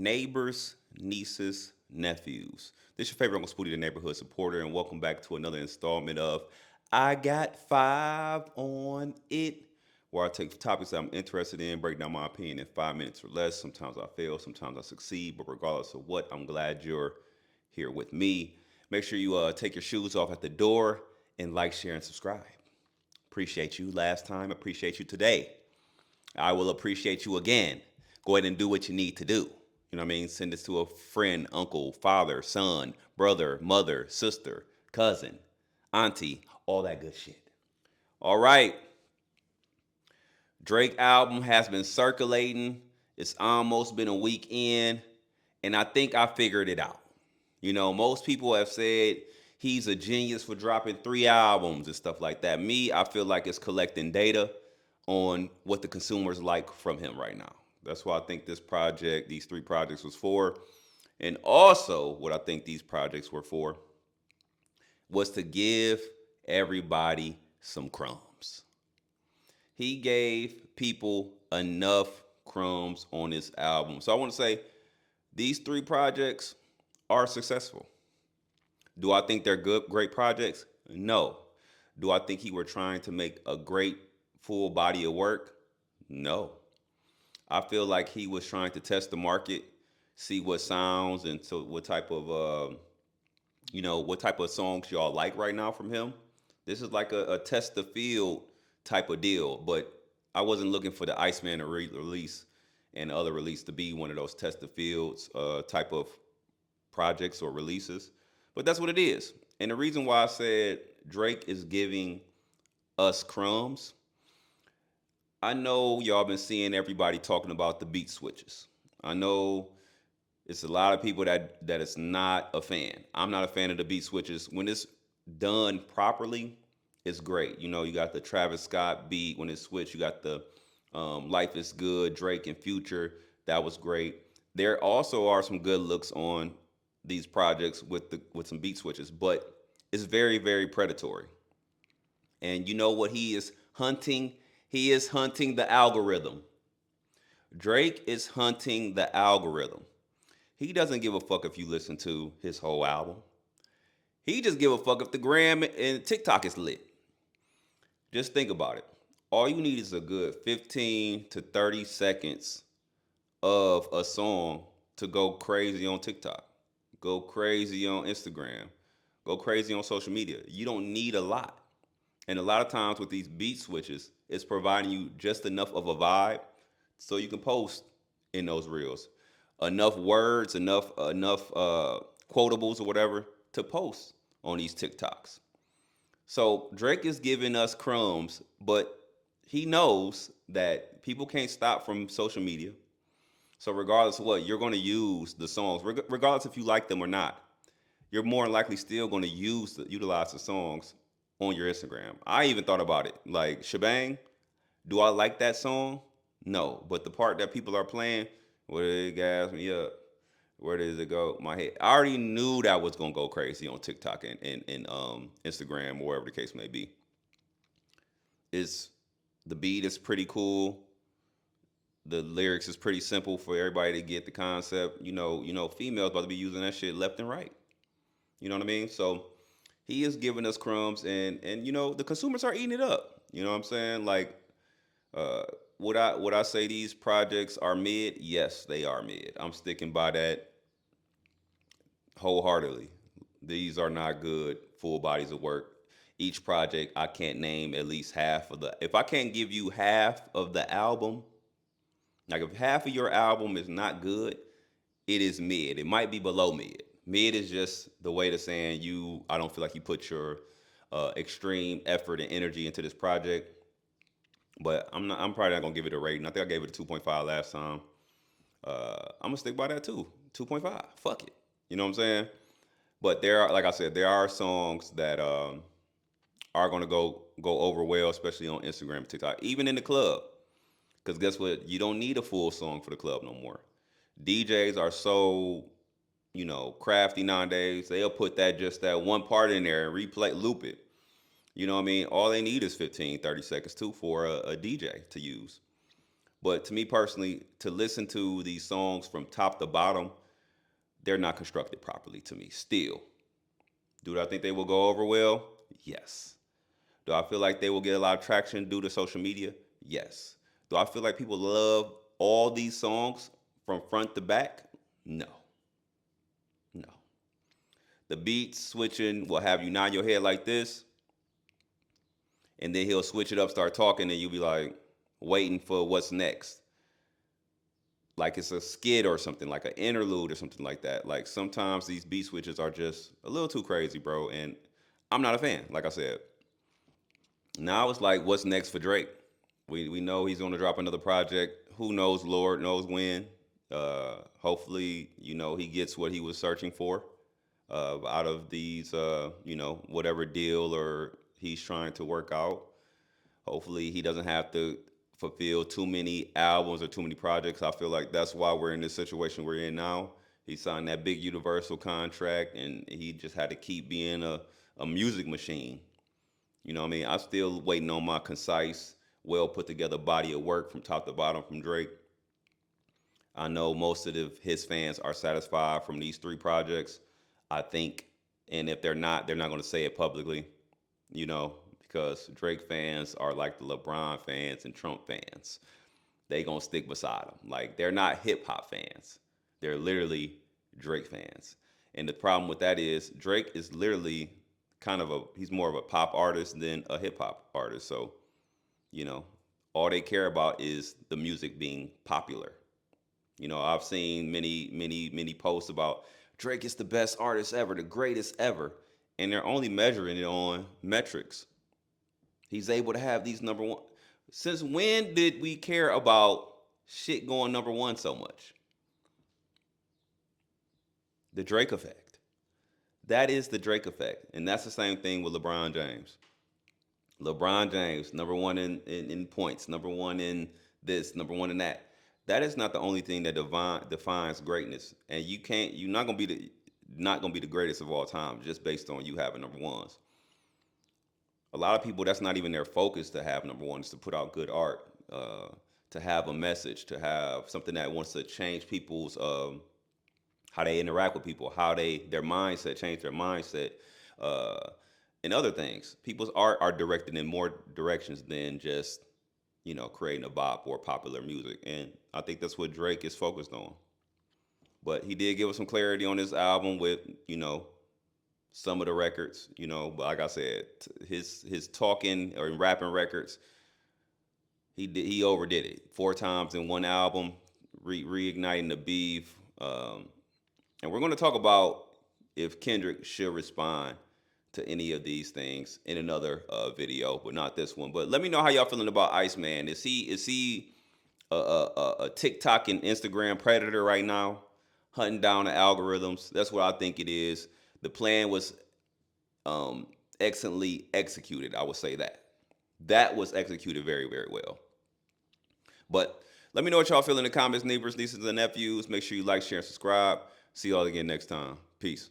Neighbors, nieces, nephews. This is your favorite Uncle Spooty, the neighborhood supporter, and welcome back to another installment of I Got Five on It, where I take topics that I'm interested in, break down my opinion in 5 minutes or less. Sometimes I fail, sometimes I succeed, but regardless of what, I'm glad you're here with me. Make sure you take your shoes off at the door and like, share, and subscribe. Appreciate you last time, appreciate you today. I will appreciate you again. Go ahead and do what you need to do. You know what I mean? Send this to a friend, uncle, father, son, brother, mother, sister, cousin, auntie, all that good shit. All right. Drake album has been circulating. It's almost been a week in, and I think I figured it out. Most people have said he's a genius for dropping 3 albums and stuff like that. Me, I feel like it's collecting data on what the consumers like from him right now. That's why I think this project, these 3 projects, was for. And also, what I think these projects were for was to give everybody some crumbs. He gave people enough crumbs on this album. So I want to say these 3 projects are successful. Do I think they're good, great projects? No. Do I think he were trying to make a great full body of work? No. I feel like he was trying to test the market, see what sounds and so what type of what type of songs y'all like right now from him. This is like a test the field type of deal, but I wasn't looking for the Iceman release and other release to be one of those test the fields type of projects or releases. But that's what it is. And the reason why I said Drake is giving us crumbs, I know y'all been seeing everybody talking about the beat switches. I know it's a lot of people that is not a fan. I'm not a fan of the beat switches. When it's done properly, it's great. You got the Travis Scott beat when it's switched. You got the Life is Good, Drake and Future. That was great. There also are some good looks on these projects with some beat switches, but it's very very predatory. And you know what he is hunting? He is hunting the algorithm. Drake is hunting the algorithm. He doesn't give a fuck if you listen to his whole album. He just give a fuck if the gram and TikTok is lit. Just think about it. All you need is a good 15 to 30 seconds of a song to go crazy on TikTok, go crazy on Instagram, go crazy on social media. You don't need a lot. And a lot of times with these beat switches, it's providing you just enough of a vibe so you can post in those reels. Enough words, enough quotables or whatever to post on these TikToks. So Drake is giving us crumbs, but he knows that people can't stop from social media. So regardless of what, you're going to use the songs, regardless if you like them or not. You're more than likely still going to utilize the songs on your Instagram. I even thought about it, like Shebang. Do I like that song? No, but the part that people are playing, where it gas me up, where does it go? My head. I already knew that was gonna go crazy on TikTok and Instagram or wherever the case may be. Is the beat is pretty cool. The lyrics is pretty simple for everybody to get the concept. Females about to be using that shit left and right. You know what I mean? So he is giving us crumbs, and the consumers are eating it up. You know what I'm saying? Like, uh, would I say these projects are mid? Yes, they are mid. I'm sticking by that wholeheartedly. These are not good full bodies of work. Each project, I can't name at least half of the. If I can't give you half of the album, like if half of your album is not good, it is mid. It might be below mid. Mid is just the way to saying you. I don't feel like you put your extreme effort and energy into this project. But I'm not. I'm probably not gonna give it a rating. I think I gave it a 2.5 last time. I'm gonna stick by that too. 2.5. Fuck it. You know what I'm saying? But there are, like I said, there are songs that are gonna go over well, especially on Instagram and TikTok, even in the club. Because guess what? You don't need a full song for the club no more. DJs are so crafty nowadays. They'll put that one part in there and loop it. You know what I mean? All they need is 15, 30 seconds too for a DJ to use. But to me personally, to listen to these songs from top to bottom, they're not constructed properly to me. Still, do I think they will go over well? Yes. Do I feel like they will get a lot of traction due to social media? Yes. Do I feel like people love all these songs from front to back? No. No. The beats switching will have you nod your head like this, and then he'll switch it up, start talking, and you'll be like waiting for what's next. Like it's a skit or something, like an interlude or something like that. Like sometimes these beat switches are just a little too crazy, bro. And I'm not a fan, like I said. Now it's like, what's next for Drake? We know he's going to drop another project. Who knows? Lord knows when. Hopefully, he gets what he was searching for out of these, whatever deal or he's trying to work out. Hopefully, he doesn't have to fulfill too many albums or too many projects. I feel like that's why we're in this situation we're in now. He signed that big Universal contract, and he just had to keep being a music machine. You know what I mean? I'm still waiting on my concise, well put together body of work from top to bottom from Drake. I know most of his fans are satisfied from these three projects. I think, and if they're not going to say it publicly, because Drake fans are like the LeBron fans and Trump fans. They gonna stick beside him. Like they're not hip hop fans. They're literally Drake fans. And the problem with that is Drake is literally he's more of a pop artist than a hip hop artist. So, you know, all they care about is the music being popular. I've seen many posts about Drake is the best artist ever, the greatest ever, and they're only measuring it on metrics. He's able to have these number one. Since when did we care about shit going number one so much? The Drake effect. That is the Drake effect. And that's the same thing with LeBron James. LeBron James, number one in points, number one in this, number one in that. That is not the only thing that defines greatness. And you're not gonna be the greatest of all time just based on you having number ones. A lot of people, that's not even their focus to have number one, is to put out good art, to have a message, to have something that wants to change people's how they interact with people, how their mindset, change their mindset, uh, and other things. People's art are directed in more directions than just creating a bop or popular music, and I think that's what Drake is focused on. But he did give us some clarity on this album with some of the records, but like I said, his talking or rapping records, he overdid it 4 times in one album, reigniting the beef. And we're going to talk about if Kendrick should respond to any of these things in another video, but not this one. But let me know how y'all feeling about Iceman. Is he a TikTok and Instagram predator right now, hunting down the algorithms? That's what I think it is. The plan was excellently executed. I would say that was executed very, very well. But let me know what y'all feel in the comments, neighbors, nieces, and nephews. Make sure you like, share, and subscribe. See y'all again next time. Peace.